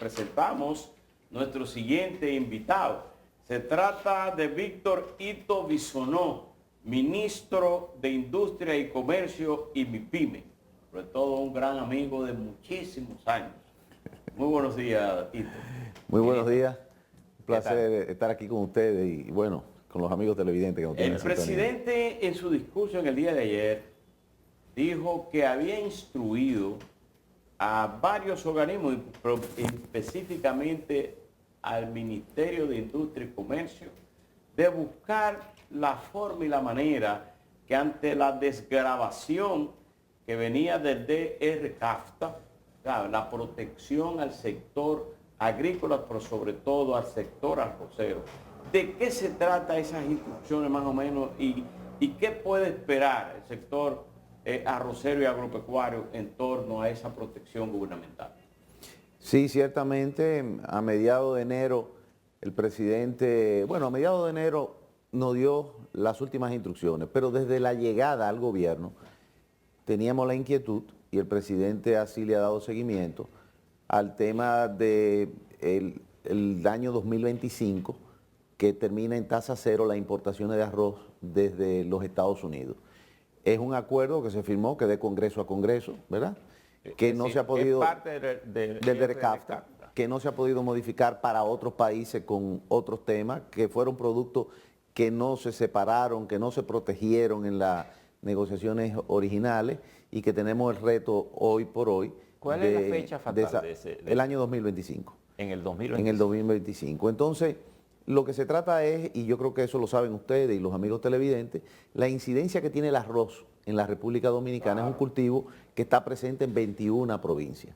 presentamos nuestro siguiente invitado. Se trata de Víctor Ito Bisonó, ministro de Industria y Comercio y MIPYME, sobre todo un gran amigo de muchísimos años. Muy buenos días, Ito. Muy buenos días, un placer estar aquí con ustedes y bueno, con los amigos televidentes que nos tienen. El presidente en su discurso en el día de ayer dijo que había instruido a varios organismos, pero específicamente al Ministerio de Industria y Comercio, de buscar la forma y la manera que ante la desgravación que venía del DR-CAFTA, la protección al sector agrícola, pero sobre todo al sector arrocero. ¿De qué se trata esas instrucciones más o menos y qué puede esperar el sector arrocero y agropecuario en torno a esa protección gubernamental? Sí, ciertamente a mediados de enero el presidente, a mediados de enero nos dio las últimas instrucciones, pero desde la llegada al gobierno teníamos la inquietud y el presidente así le ha dado seguimiento al tema del año 2025 que termina en tasa cero las importaciones de arroz desde los Estados Unidos. Es un acuerdo que se firmó, que de Congreso a Congreso, ¿verdad? Que no se ha podido, del DR-CAFTA, que no se ha podido modificar para otros países con otros temas, que fueron productos que no se separaron, que no se protegieron en las negociaciones originales y que tenemos el reto hoy por hoy. ¿Cuál es la fecha fatal de ese? El año 2025. En el 2025. En el 2025. Entonces, lo que se trata es, y yo creo que eso lo saben ustedes y los amigos televidentes, la incidencia que tiene el arroz en la República Dominicana. Es un cultivo que está presente en 21 provincias.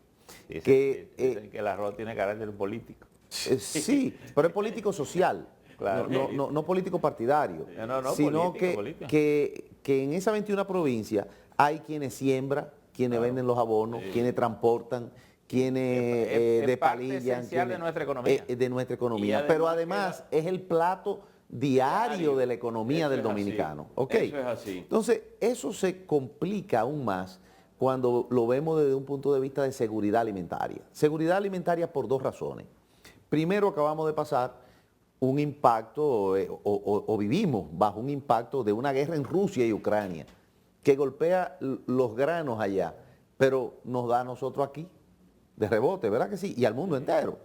Dicen que el arroz tiene carácter político. Sí, pero es político social, claro, no político partidario, sino político. que en esas 21 provincias hay quienes siembran, quienes venden los abonos, quienes transportan, quienes despalillan, de nuestra economía. De nuestra economía. Pero además es el plato diario de la economía del dominicano. ¿Okay? Eso es así. Entonces, eso se complica aún más cuando lo vemos desde un punto de vista de seguridad alimentaria. Seguridad alimentaria por dos razones. Primero, acabamos de pasar un impacto o vivimos bajo un impacto de una guerra en Rusia y Ucrania que golpea los granos allá, pero nos da a nosotros aquí de rebote, ¿verdad que sí? Y al mundo entero.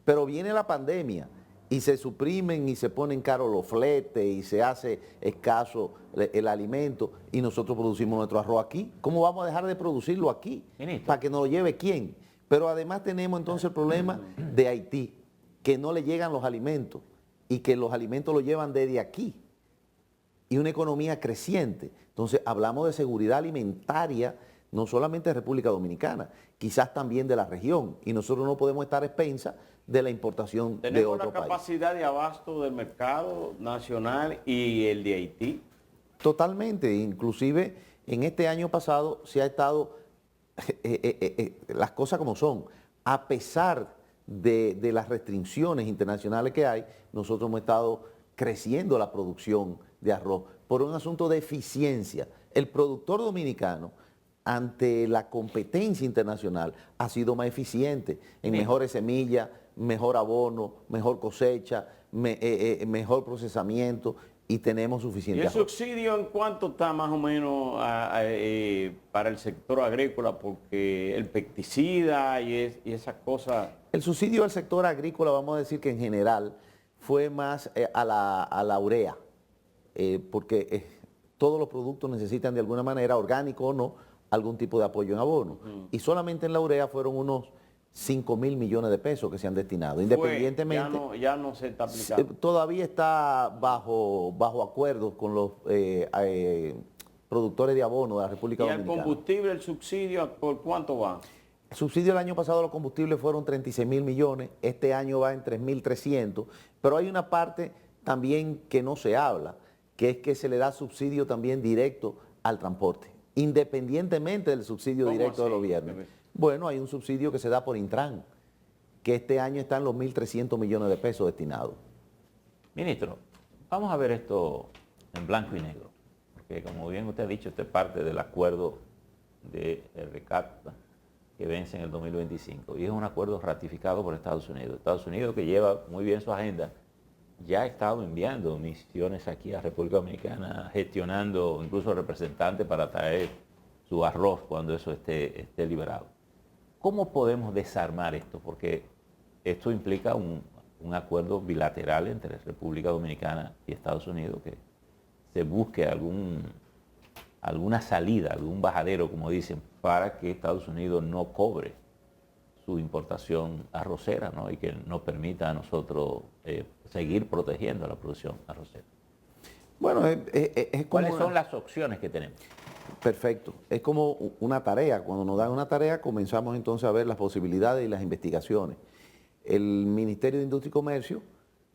Pero viene la pandemia y se suprimen y se ponen caros los fletes y se hace escaso el alimento y nosotros producimos nuestro arroz aquí. ¿Cómo vamos a dejar de producirlo aquí? ¿Para que nos lo lleve quién? Pero además tenemos entonces el problema de Haití, que no le llegan los alimentos y que los alimentos los llevan desde aquí. Y una economía creciente. Entonces hablamos de seguridad alimentaria, no solamente de República Dominicana, quizás también de la región. Y nosotros no podemos estar a expensas de la importación de otro país. ¿Tenemos la capacidad de abasto del mercado nacional y el de Haití? Totalmente. Inclusive en este año pasado se ha estado, las cosas como son, a pesar de las restricciones internacionales que hay, nosotros hemos estado creciendo la producción de arroz por un asunto de eficiencia. El productor dominicano, ante la competencia internacional, ha sido más eficiente en mejores semillas, mejor abono, mejor cosecha, mejor procesamiento y tenemos suficiente ¿Y el arroz. subsidio en cuánto está más o menos para el sector agrícola? Porque el pesticida y esas cosas... El subsidio al sector agrícola, vamos a decir que en general, fue más a la urea, porque todos los productos necesitan de alguna manera, orgánico o no, algún tipo de apoyo en abono. Y solamente en la urea fueron unos 5.000 millones de pesos que se han destinado. Independientemente, ya no se está aplicando. Todavía está bajo acuerdos con los productores de abono de la República Dominicana. ¿Y al combustible, el subsidio, por cuánto va? El subsidio el año pasado a los combustibles fueron 36.000 millones, este año va en 3.300, pero hay una parte también que no se habla, que es que se le da subsidio también directo al transporte, independientemente del subsidio directo del gobierno. Bueno, hay un subsidio que se da por Intran, que este año está en los 1.300 millones de pesos destinados. Ministro, vamos a ver esto en blanco y negro, porque como bien usted ha dicho, esto es parte del acuerdo de RCAFTA, que vence en el 2025 y es un acuerdo ratificado por Estados Unidos. Estados Unidos, que lleva muy bien su agenda, ya ha estado enviando misiones aquí a República Dominicana, gestionando incluso representantes para traer su arroz cuando eso esté liberado. ¿Cómo podemos desarmar esto? Porque esto implica un acuerdo bilateral entre República Dominicana y Estados Unidos, que se busque alguna salida, algún bajadero, como dicen, para que Estados Unidos no cobre su importación arrocera, ¿no? Y que nos permita a nosotros seguir protegiendo la producción arrocera. Bueno, es como ¿Cuáles son las opciones que tenemos? Perfecto. Es como una tarea. Cuando nos dan una tarea, comenzamos entonces a ver las posibilidades y las investigaciones. El Ministerio de Industria y Comercio,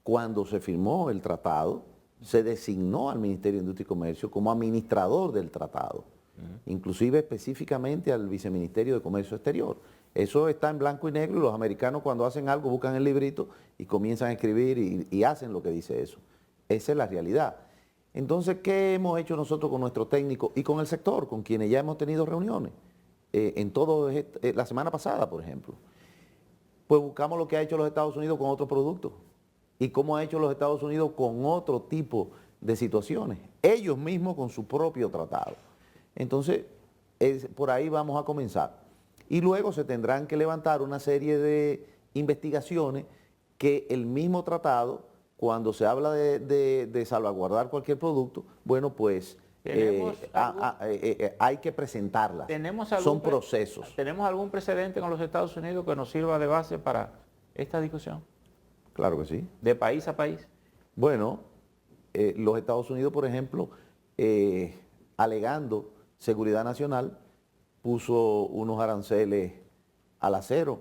cuando se firmó el tratado, se designó al Ministerio de Industria y Comercio como administrador del tratado, inclusive específicamente al Viceministerio de Comercio Exterior. Eso está en blanco y negro y los americanos cuando hacen algo buscan el librito y comienzan a escribir y hacen lo que dice eso. Esa es la realidad. Entonces, ¿qué hemos hecho nosotros con nuestro técnico y con el sector, con quienes ya hemos tenido reuniones? La semana pasada, por ejemplo. Pues buscamos lo que ha hecho los Estados Unidos con otros productos y cómo ha hecho los Estados Unidos con otro tipo de situaciones, ellos mismos con su propio tratado. Entonces, por ahí vamos a comenzar. Y luego se tendrán que levantar una serie de investigaciones que el mismo tratado, cuando se habla de salvaguardar cualquier producto, bueno, pues hay que presentarlas. Son procesos. ¿Tenemos algún precedente con los Estados Unidos que nos sirva de base para esta discusión? Claro que sí. ¿De país a país? Bueno, los Estados Unidos, por ejemplo, alegando seguridad nacional, puso unos aranceles al acero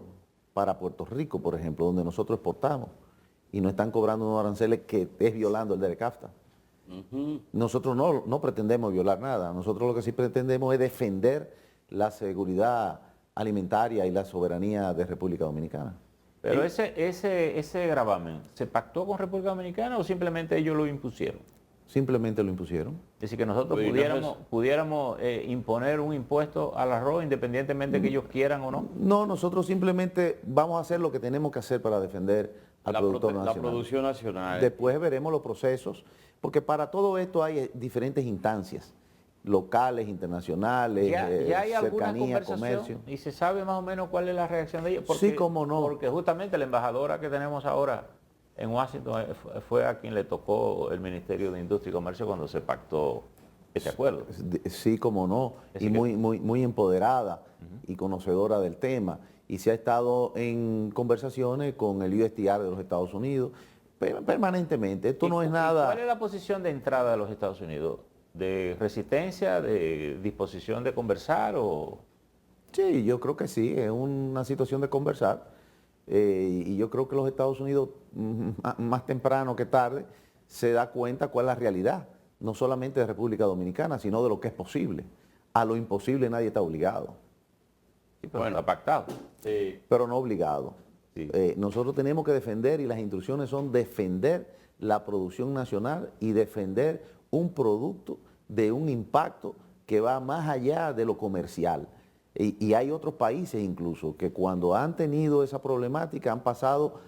para Puerto Rico, por ejemplo, donde nosotros exportamos, y no están cobrando unos aranceles que es violando el DERECAFTA. Nosotros no pretendemos violar nada, nosotros lo que sí pretendemos es defender la seguridad alimentaria y la soberanía de República Dominicana. Pero ese gravamen, ¿se pactó con República Dominicana o simplemente ellos lo impusieron? Simplemente lo impusieron. Es decir, que nosotros pudiéramos imponer un impuesto al arroz independientemente de que ellos quieran o no. No, nosotros simplemente vamos a hacer lo que tenemos que hacer para defender al productor nacional. La producción nacional. Después veremos los procesos, porque para todo esto hay diferentes instancias, locales, internacionales, ya hay cercanía, comercio. Y se sabe más o menos cuál es la reacción de ellos. Sí, cómo no. Porque justamente la embajadora que tenemos ahora en Washington fue a quien le tocó el Ministerio de Industria y Comercio cuando se pactó ese acuerdo. Sí, cómo no, y muy empoderada y conocedora del tema. Y se ha estado en conversaciones con el USTR de los Estados Unidos permanentemente. Esto no es nada... ¿Cuál es la posición de entrada de los Estados Unidos? ¿De resistencia, de disposición de conversar o...? Sí, yo creo que sí, es una situación de conversar. Y yo creo que los Estados Unidos, más temprano que tarde, se da cuenta cuál es la realidad, no solamente de República Dominicana, sino de lo que es posible. A lo imposible nadie está obligado. Sí, pero está pactado. Sí. Pero no obligado. Sí. Nosotros tenemos que defender, y las instrucciones son defender la producción nacional y defender un producto de un impacto que va más allá de lo comercial. Y hay otros países incluso que cuando han tenido esa problemática han pasado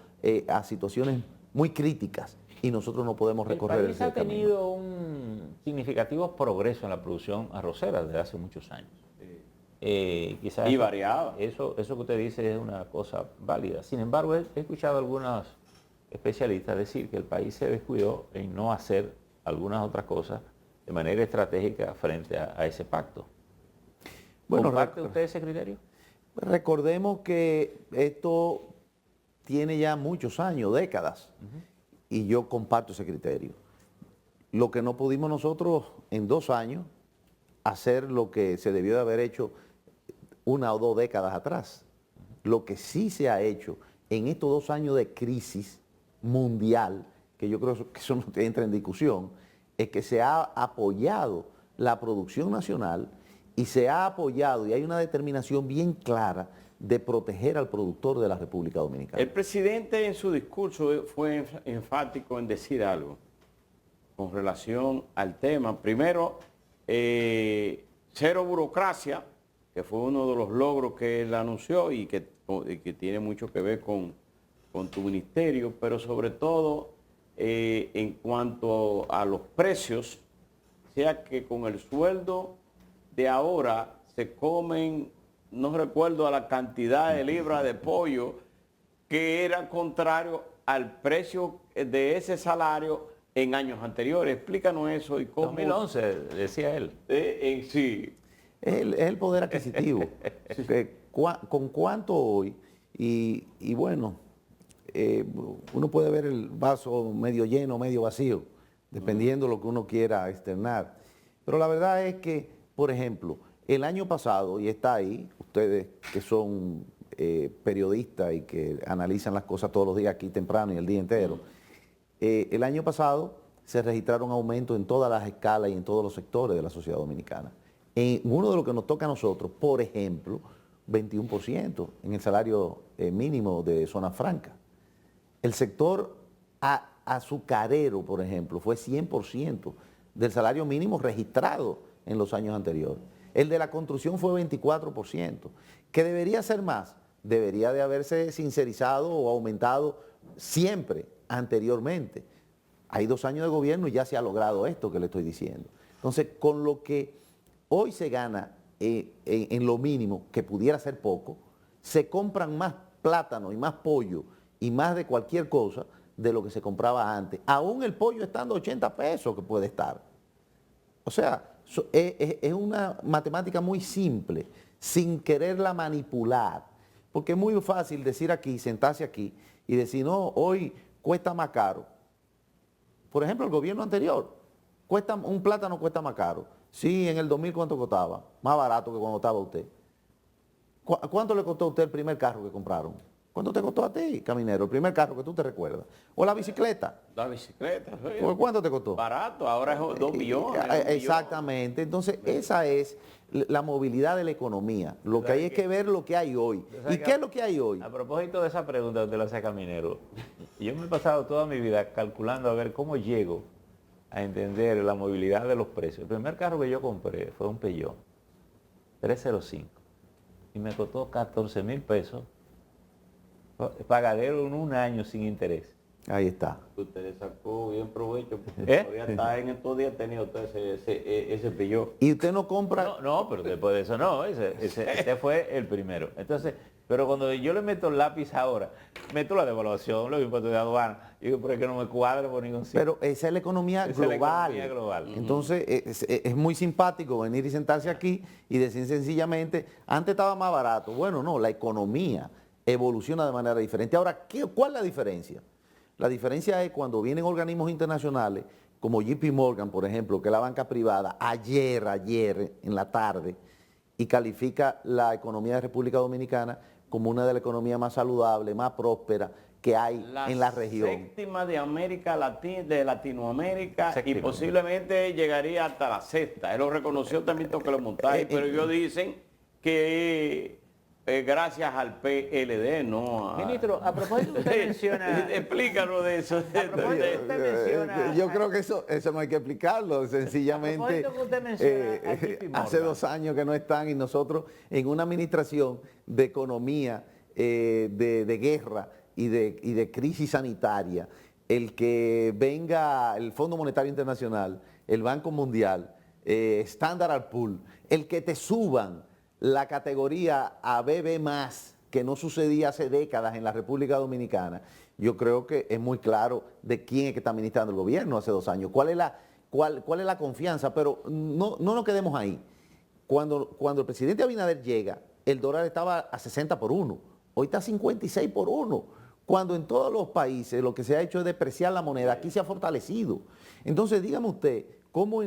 a situaciones muy críticas y nosotros no podemos recorrer ese camino. El país ha tenido un significativo progreso en la producción arrocera desde hace muchos años. Quizás y variado. Eso que usted dice es una cosa válida. Sin embargo, he escuchado a algunos especialistas decir que el país se descuidó en no hacer algunas otras cosas de manera estratégica frente a ese pacto. Bueno, ¿comparte usted ese criterio? Recordemos que esto tiene ya muchos años, décadas, y yo comparto ese criterio. Lo que no pudimos nosotros en 2 años hacer lo que se debió de haber hecho 1 o 2 décadas atrás. Lo que sí se ha hecho en estos 2 años de crisis mundial, que yo creo que eso no entra en discusión, es que se ha apoyado la producción nacional y se ha apoyado, y hay una determinación bien clara de proteger al productor de la República Dominicana. El presidente en su discurso fue enfático en decir algo con relación al tema. Primero, cero burocracia que fue uno de los logros que él anunció y que tiene mucho que ver con tu ministerio, pero sobre todo en cuanto a los precios, sea que con el sueldo de ahora se comen, no recuerdo a la cantidad de libras de pollo, que era contrario al precio de ese salario en años anteriores. Explícanos eso y cómo... 2011, decía él. Sí. Es el poder adquisitivo. ¿Con cuánto hoy? Y bueno, uno puede ver el vaso medio lleno, medio vacío, dependiendo de lo que uno quiera externar. Pero la verdad es que, por ejemplo, el año pasado, y está ahí, ustedes que son periodistas y que analizan las cosas todos los días aquí temprano y el día entero, el año pasado se registraron aumentos en todas las escalas y en todos los sectores de la sociedad dominicana. En uno de los que nos toca a nosotros, por ejemplo, 21% en el salario mínimo de zona franca. El sector azucarero, por ejemplo, fue 100% del salario mínimo registrado en los años anteriores. El de la construcción fue 24%. ¿Que debería ser más? Debería de haberse sincerizado o aumentado siempre anteriormente. Hay 2 años de gobierno y ya se ha logrado esto que le estoy diciendo. Entonces, con lo que hoy se gana en lo mínimo, que pudiera ser poco, se compran más plátano y más pollo y más de cualquier cosa de lo que se compraba antes. Aún el pollo estando 80 pesos que puede estar. O sea, es una matemática muy simple, sin quererla manipular. Porque es muy fácil decir aquí, sentarse aquí y decir, no, hoy cuesta más caro. Por ejemplo, el gobierno anterior, un plátano cuesta más caro. Sí, en el 2000, ¿cuánto costaba? Más barato que cuando estaba usted. ¿Cuánto le costó a usted el primer carro que compraron? ¿Cuánto te costó a ti, caminero, el primer carro que tú te recuerdas? ¿O la bicicleta? La bicicleta. Sí. ¿Por cuánto te costó? Barato, ahora es 2 millones. Exactamente. Entonces, esa es la movilidad de la economía. Lo que hay es que ver lo que hay hoy. ¿Y qué es lo que hay hoy? A propósito de esa pregunta que usted le hace a Caminero, yo me he pasado toda mi vida calculando a ver cómo llego a entender la movilidad de los precios. El primer carro que yo compré fue un Peugeot 305 y me costó 14,000 pesos, pagadero en un año sin interés. Ahí está. Usted le sacó bien provecho porque todavía está en estos días tenido usted ese Peugeot. Y usted no compra... No, pero después de eso no, ese fue el primero. Entonces, pero cuando yo le meto el lápiz ahora, meto la devaluación, los impuestos de aduana, y digo, pero es que no me cuadra por ningún sitio. Pero esa es la economía global. Entonces, es muy simpático venir y sentarse aquí y decir sencillamente, antes estaba más barato. Bueno, no, la economía evoluciona de manera diferente. Ahora, ¿cuál es la diferencia? La diferencia es cuando vienen organismos internacionales, como JP Morgan, por ejemplo, que es la banca privada, ayer en la tarde, y califica la economía de República Dominicana como una de las economías más saludables, más prósperas que hay en la región. Séptima de América Latina, de Latinoamérica, Séptima. y posiblemente llegaría hasta la sexta. Él lo reconoció también Toque Montaje, pero ellos dicen que gracias al PLD, ¿no? Ministro, a propósito usted menciona... Explícanos de eso. Yo creo que eso no hay que explicarlo, sencillamente usted menciona a JP Morgan. hace 2 años que no están y nosotros en una administración de economía, de guerra y de crisis sanitaria, el que venga el Fondo Monetario Internacional, el Banco Mundial, Standard & Poor's, el que te suban la categoría a BB+, que no sucedía hace décadas en la República Dominicana, yo creo que es muy claro de quién es que está administrando el gobierno hace 2 años, cuál es la confianza, pero no nos quedemos ahí. Cuando el presidente Abinader llega, el dólar estaba a 60 por 1, hoy está a 56 por 1, cuando en todos los países lo que se ha hecho es depreciar la moneda, aquí se ha fortalecido. Entonces dígame usted, ¿cómo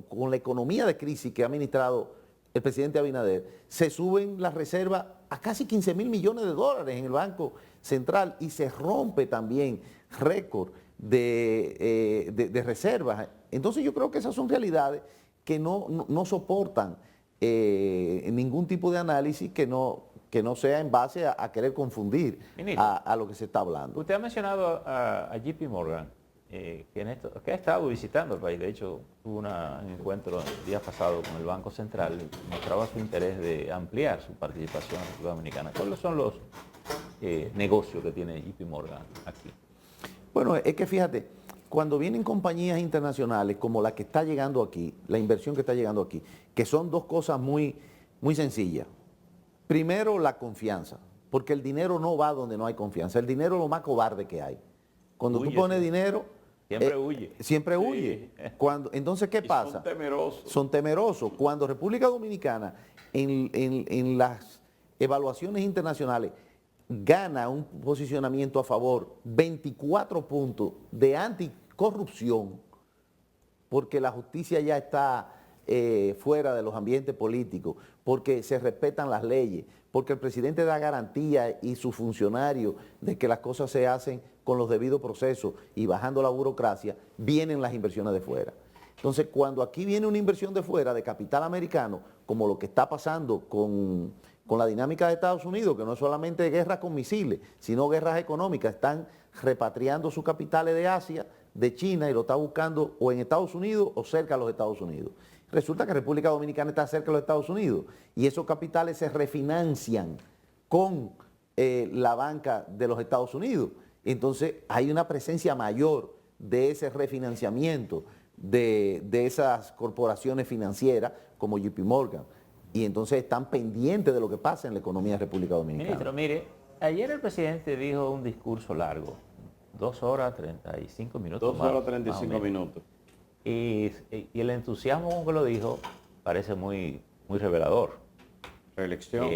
con la economía de crisis que ha administrado el presidente Abinader, se suben las reservas a casi 15,000 millones de dólares en el Banco Central y se rompe también récord de reservas? Entonces yo creo que esas son realidades que no soportan ningún tipo de análisis que no sea en base a querer confundir a lo que se está hablando. Usted ha mencionado a JP Morgan. que ha estado visitando el país. De hecho, tuvo un encuentro el día pasado con el Banco Central y mostraba su interés de ampliar su participación en la República Dominicana. ¿Cuáles son los negocios que tiene JP Morgan aquí? Bueno, es que fíjate, cuando vienen compañías internacionales como la que está llegando aquí, la inversión que está llegando aquí, que son dos cosas muy, muy sencillas. Primero, la confianza, porque el dinero no va donde no hay confianza. El dinero es lo más cobarde que hay. Cuando Huye, tú pones sí. dinero... Siempre huye. Siempre Sí. huye. Entonces, ¿qué pasa? Son temerosos. Son temerosos. Cuando República Dominicana, en las evaluaciones internacionales, gana un posicionamiento a favor, 24 puntos de anticorrupción, porque la justicia ya está fuera de los ambientes políticos, porque se respetan las leyes, porque el presidente da garantía y sus funcionarios de que las cosas se hacen con los debidos procesos y bajando la burocracia, vienen las inversiones de fuera. Entonces, cuando aquí viene una inversión de fuera, de capital americano, como lo que está pasando con la dinámica de Estados Unidos, que no es solamente guerras con misiles, sino guerras económicas, están repatriando sus capitales de Asia, de China, y lo está buscando o en Estados Unidos o cerca de los Estados Unidos. Resulta que República Dominicana está cerca de los Estados Unidos y esos capitales se refinancian con la banca de los Estados Unidos. Entonces hay una presencia mayor de ese refinanciamiento de esas corporaciones financieras como JP Morgan, y entonces están pendientes de lo que pasa en la economía de República Dominicana. Ministro, mire, ayer el presidente dijo un discurso largo, 2 horas 35 minutos. 2 horas 35 minutos. Y el entusiasmo con que lo dijo parece muy, muy revelador. Reelección.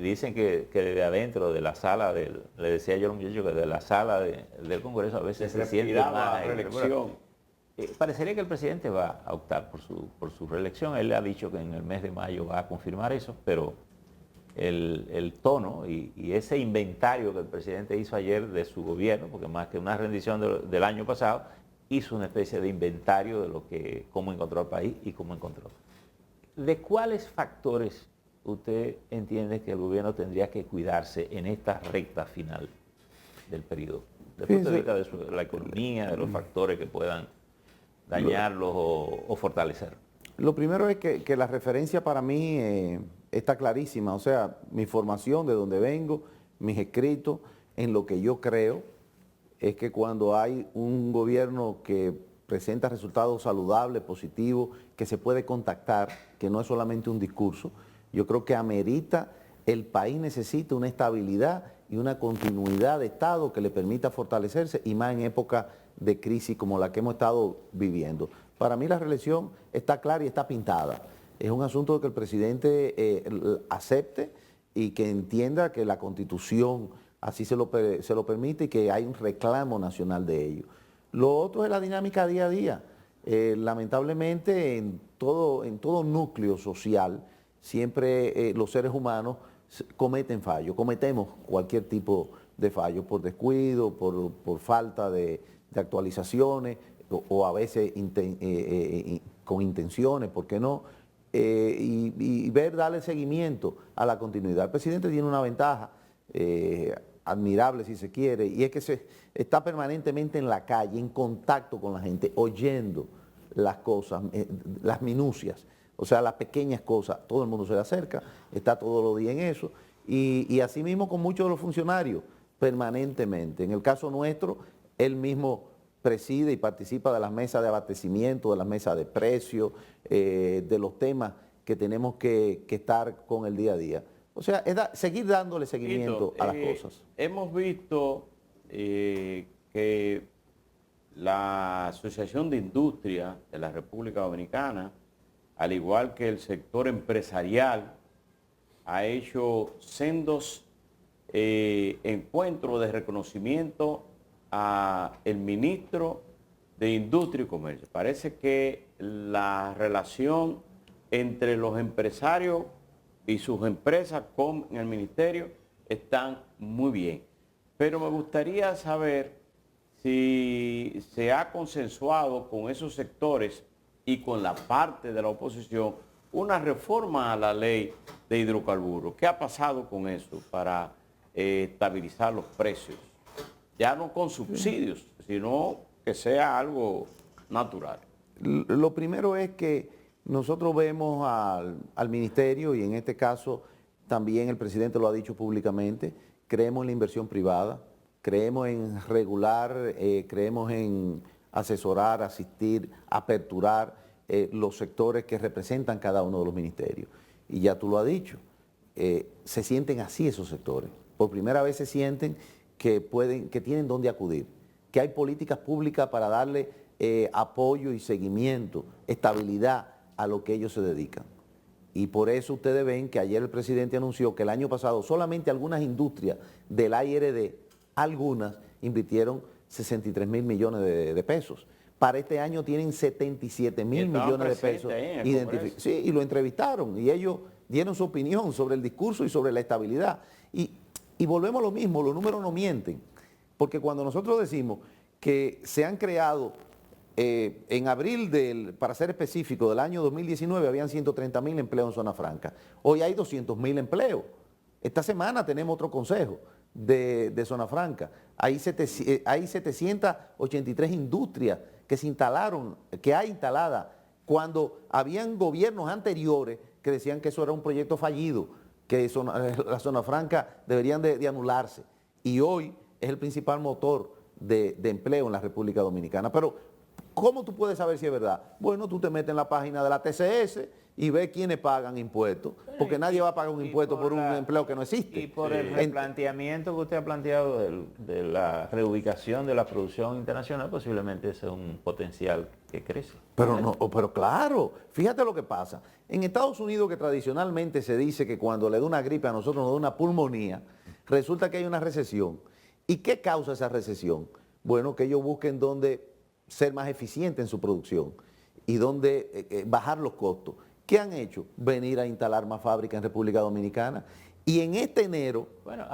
Dicen que desde adentro de la sala, le decía yo a los muchachos que de la sala del Congreso a veces se siente más. Reelección. Parecería que el presidente va a optar por su reelección. Él ha dicho que en el mes de mayo va a confirmar eso, pero el tono y ese inventario que el presidente hizo ayer de su gobierno, porque más que una rendición del año pasado, hizo una especie de inventario de cómo encontró al país y cómo encontró. ¿De cuáles factores usted entiende que el gobierno tendría que cuidarse en esta recta final del periodo? Desde el punto de vista de la economía, de los factores que puedan dañarlos o fortalecer. Lo primero es que la referencia para mí está clarísima, o sea, mi formación, de donde vengo, mis escritos, en lo que yo creo, es que cuando hay un gobierno que presenta resultados saludables, positivos, que se puede contactar, que no es solamente un discurso, yo creo que amerita, el país necesita una estabilidad y una continuidad de Estado que le permita fortalecerse, y más en época de crisis como la que hemos estado viviendo. Para mí la reelección está clara y está pintada. Es un asunto de que el presidente acepte y que entienda que la Constitución así se lo permite y que hay un reclamo nacional de ello. Lo otro es la dinámica día a día. Lamentablemente en todo núcleo social siempre los seres humanos cometen fallos, cometemos cualquier tipo de fallo, por descuido, por falta de actualizaciones o a veces con intenciones, ¿por qué no? Y darle seguimiento a la continuidad. El presidente tiene una ventaja admirable, si se quiere, y es que está permanentemente en la calle, en contacto con la gente, oyendo las cosas, las minucias, o sea, las pequeñas cosas. Todo el mundo se le acerca, está todos los días en eso, y así mismo con muchos de los funcionarios, permanentemente. En el caso nuestro, él mismo preside y participa de las mesas de abastecimiento, de las mesas de precios, de los temas que tenemos que estar con el día a día. O sea, es seguir dándole seguimiento a las cosas. Hemos visto que la Asociación de Industria de la República Dominicana, al igual que el sector empresarial, ha hecho sendos encuentros de reconocimiento al ministro de Industria y Comercio. Parece que la relación entre los empresarios y sus empresas con el ministerio están muy bien. Pero me gustaría saber si se ha consensuado con esos sectores y con la parte de la oposición una reforma a la ley de hidrocarburos. ¿Qué ha pasado con eso para estabilizar los precios? Ya no con subsidios, sino que sea algo natural. Lo primero es que nosotros vemos al ministerio, y en este caso también el presidente lo ha dicho públicamente, creemos en la inversión privada, creemos en regular, creemos en asesorar, asistir, aperturar los sectores que representan cada uno de los ministerios. Y ya tú lo has dicho, se sienten así esos sectores. Por primera vez se sienten que tienen dónde acudir, que hay políticas públicas para darle apoyo y seguimiento, estabilidad a lo que ellos se dedican. Y por eso ustedes ven que ayer el presidente anunció que el año pasado solamente algunas industrias del AIRD, algunas invirtieron 63 mil millones de pesos. Para este año tienen 77 mil millones de pesos. Sí, y lo entrevistaron y ellos dieron su opinión sobre el discurso y sobre la estabilidad. Y volvemos a lo mismo, los números no mienten, porque cuando nosotros decimos que se han creado en abril, para ser específico, del año 2019 habían 130 mil empleos en zona franca. Hoy hay 200 mil empleos. Esta semana tenemos otro consejo de zona franca. Hay 783 industrias que se instalaron, que hay instaladas, cuando habían gobiernos anteriores que decían que eso era un proyecto fallido, que la zona franca deberían de anularse. Y hoy es el principal motor de empleo en la República Dominicana. Pero ¿cómo tú puedes saber si es verdad? Bueno, tú te metes en la página de la TCS y ves quiénes pagan impuestos, porque nadie va a pagar un impuesto por un empleo que no existe. Y por el replanteamiento que usted ha planteado de la reubicación de la producción internacional, posiblemente ese es un potencial que crece. Pero claro, fíjate lo que pasa. En Estados Unidos, que tradicionalmente se dice que cuando le da una gripe a nosotros nos da una pulmonía, resulta que hay una recesión. ¿Y qué causa esa recesión? Bueno, que ellos busquen dónde ser más eficientes en su producción y dónde bajar los costos. ¿Qué han hecho? Venir a instalar más fábricas en República Dominicana. Y en este enero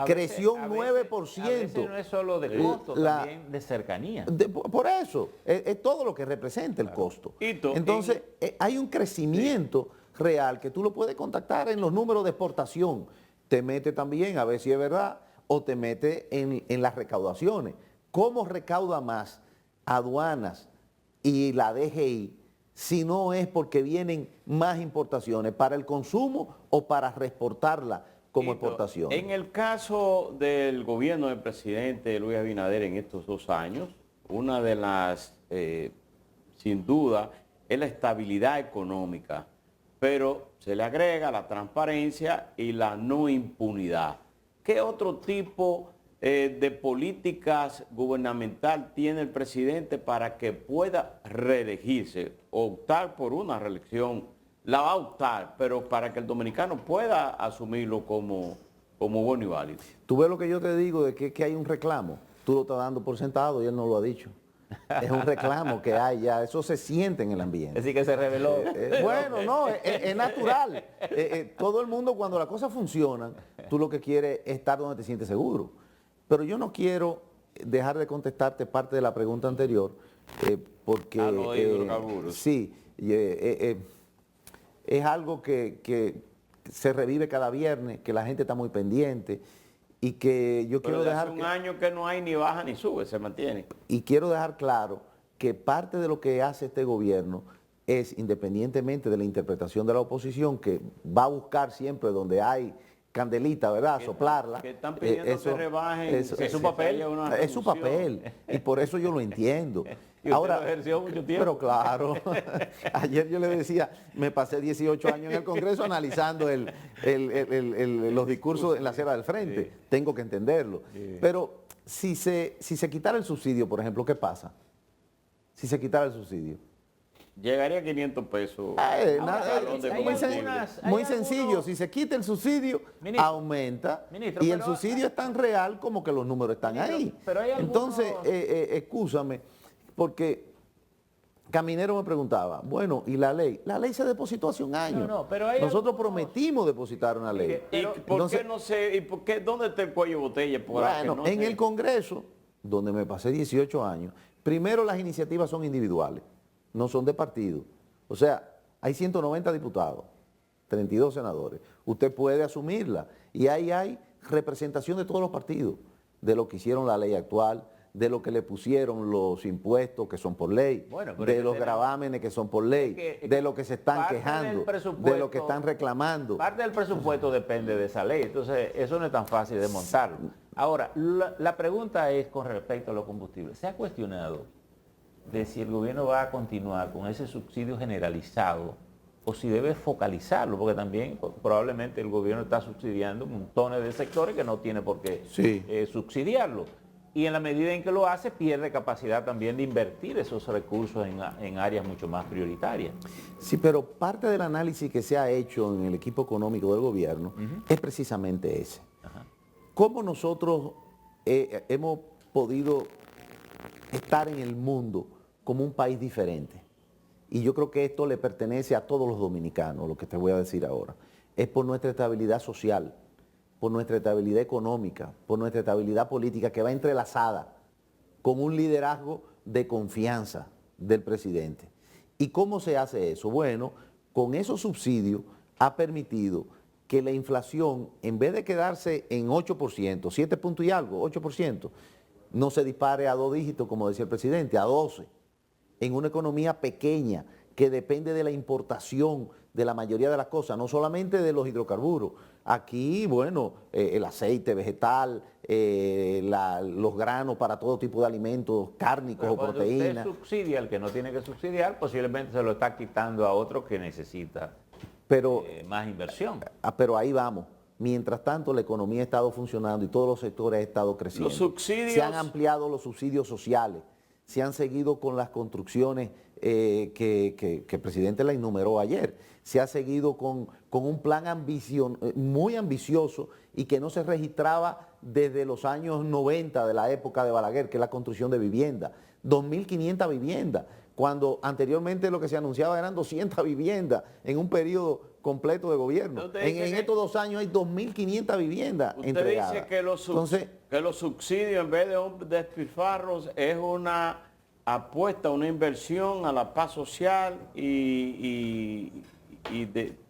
creció un 9%. A veces no es solo de costo, también de cercanía. Por eso, es todo lo que representa el costo. Entonces, hay un crecimiento real que tú lo puedes contactar en los números de exportación. Te mete también, a ver si es verdad, o te mete en las recaudaciones. ¿Cómo recauda más aduanas y la DGI si no es porque vienen más importaciones para el consumo o para reexportarla como exportación? En el caso del gobierno del presidente Luis Abinader en estos 2 años, una de las, sin duda, es la estabilidad económica, pero se le agrega la transparencia y la no impunidad. ¿Qué otro tipo de políticas gubernamental tiene el presidente para que pueda reelegirse, optar por una reelección? La va a optar, pero para que el dominicano pueda asumirlo como bueno y válido. Tú ves lo que yo te digo de que hay un reclamo. Tú lo estás dando por sentado y él no lo ha dicho. Es un reclamo que hay ya, eso se siente en el ambiente. Es decir, que se reveló. Bueno, no, es natural. Todo el mundo, cuando las cosas funcionan, tú lo que quieres es estar donde te sientes seguro. Pero yo no quiero dejar de contestarte parte de la pregunta anterior, porque sí, es algo que se revive cada viernes, que la gente está muy pendiente y que yo quiero dejar... Hace un año que no hay ni baja ni sube, se mantiene. Y quiero dejar claro que parte de lo que hace este gobierno es, independientemente de la interpretación de la oposición, que va a buscar siempre donde hay candelita, ¿verdad? Soplarla. Que están pidiendo que rebajen. Es su papel. Es su papel. Y por eso yo lo entiendo. Y ahora lo ejerció mucho tiempo. Pero claro, ayer yo le decía, me pasé 18 años en el Congreso analizando los discursos en la acera del frente. Sí. Tengo que entenderlo. Sí. Pero si se quitara el subsidio, por ejemplo, ¿qué pasa? Si se quitara el subsidio. Llegaría a 500 pesos. Muy sencillo, si se quita el subsidio, ministro, aumenta. Ministro, y el subsidio es tan real como que los números están ahí. Pero entonces, excúsame, porque Caminero me preguntaba, bueno, ¿y la ley? La ley se depositó hace un año. Nosotros prometimos depositar una ley. ¿Y por qué no sé? ¿Y por qué? ¿Dónde está el cuello de botella? Bueno, en el Congreso, donde me pasé 18 años, primero las iniciativas son individuales. No son de partido. O sea, hay 190 diputados, 32 senadores. Usted puede asumirla. Y ahí hay representación de todos los partidos, de lo que hicieron la ley actual, de lo que le pusieron los impuestos que son por ley, Bueno, pero de es que los tenemos- gravámenes que son por ley, de lo que se están parte del quejando, de presupuesto- lo que están reclamando. Parte del presupuesto depende de esa ley, entonces eso no es tan fácil de montarlo. Ahora, la pregunta es con respecto a los combustibles. ¿Se ha cuestionado de si el gobierno va a continuar con ese subsidio generalizado o si debe focalizarlo? Porque también probablemente el gobierno está subsidiando montones de sectores que no tiene por qué Sí. subsidiarlo. Y en la medida en que lo hace, pierde capacidad también de invertir esos recursos en áreas mucho más prioritarias. Sí, pero parte del análisis que se ha hecho en el equipo económico del gobierno es precisamente ese. Ajá. ¿Cómo nosotros hemos podido estar en el mundo como un país diferente? Y yo creo que esto le pertenece a todos los dominicanos, lo que te voy a decir ahora. Es por nuestra estabilidad social, por nuestra estabilidad económica, por nuestra estabilidad política que va entrelazada con un liderazgo de confianza del presidente. ¿Y cómo se hace eso? Bueno, con esos subsidios ha permitido que la inflación, en vez de quedarse en 8%, 7 puntos y algo, 8%, no se dispare a 2 dígitos, como decía el presidente, a 12, en una economía pequeña que depende de la importación de la mayoría de las cosas, no solamente de los hidrocarburos. Aquí, bueno, el aceite vegetal, los granos para todo tipo de alimentos, cárnicos Pero o cuando proteínas. usted subsidia al que no tiene que subsidiar, posiblemente se lo está quitando a otro que necesita Pero, más inversión. pero ahí vamos. Mientras tanto, la economía ha estado funcionando y todos los sectores han estado creciendo. Los subsidios- Se han ampliado los subsidios sociales, se han seguido con las construcciones que el presidente la enumeró ayer, se ha seguido con un plan muy ambicioso y que no se registraba desde los años 90 de la época de Balaguer, que es la construcción de viviendas, 2.500 viviendas, cuando anteriormente lo que se anunciaba eran 200 viviendas en un periodo completo de gobierno. Usted En, dice en que- estos 2 años hay 2.500 viviendas Usted entregadas. dice que Entonces, que los subsidios, en vez de un despilfarro, es una apuesta, una inversión a la paz social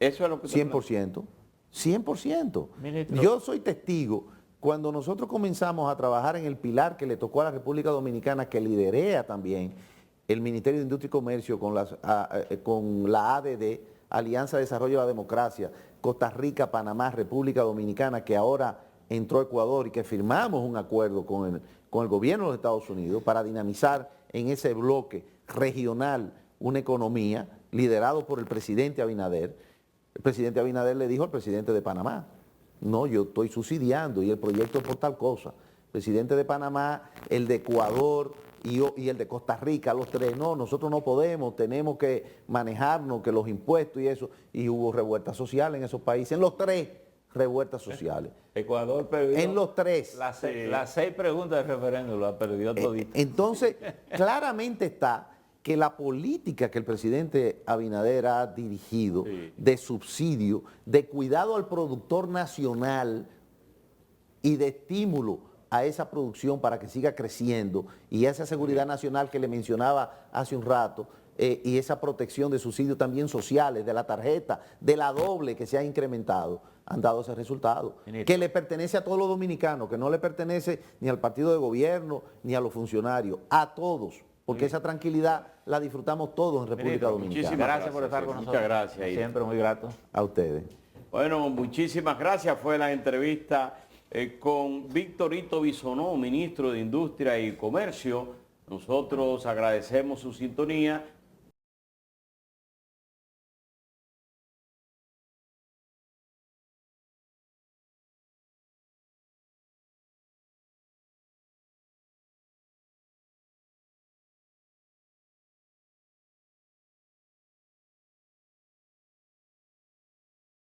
eso es lo que... 100%, 100%. Ministro. Yo soy testigo, cuando nosotros comenzamos a trabajar en el pilar que le tocó a la República Dominicana, que liderea también el Ministerio de Industria y Comercio con la ADD, Alianza de Desarrollo de la Democracia, Costa Rica, Panamá, República Dominicana, que ahora entró a Ecuador y que firmamos un acuerdo con el gobierno de los Estados Unidos para dinamizar en ese bloque regional una economía liderado por el presidente Abinader. El presidente Abinader le dijo al presidente de Panamá, no, yo estoy subsidiando y el proyecto es por tal cosa. El presidente de Panamá, el de Ecuador y el de Costa Rica, los tres, no, nosotros no podemos, tenemos que manejarnos, que los impuestos y eso. Y hubo revueltas sociales en esos países, en los tres revueltas sociales. Ecuador perdió. En los tres. Las 6 preguntas de referéndum las perdió todito. Entonces, claramente está que la política que el presidente Abinader ha dirigido de subsidio, de cuidado al productor nacional y de estímulo a esa producción para que siga creciendo y esa seguridad nacional que le mencionaba hace un rato, y esa protección de subsidios también sociales, de la tarjeta, de la doble que se ha incrementado, han dado ese resultado, Ministro. que le pertenece a todos los dominicanos, que no le pertenece ni al partido de gobierno, ni a los funcionarios, a todos, porque esa tranquilidad la disfrutamos todos en República Ministro, Dominicana. muchísimas Gracias por estar sí, con muchas nosotros. gracias, Ida. Siempre muy grato. A ustedes. Bueno, muchísimas gracias. Fue la entrevista con Victorito Bisonó, ministro de Industria y Comercio. Nosotros agradecemos su sintonía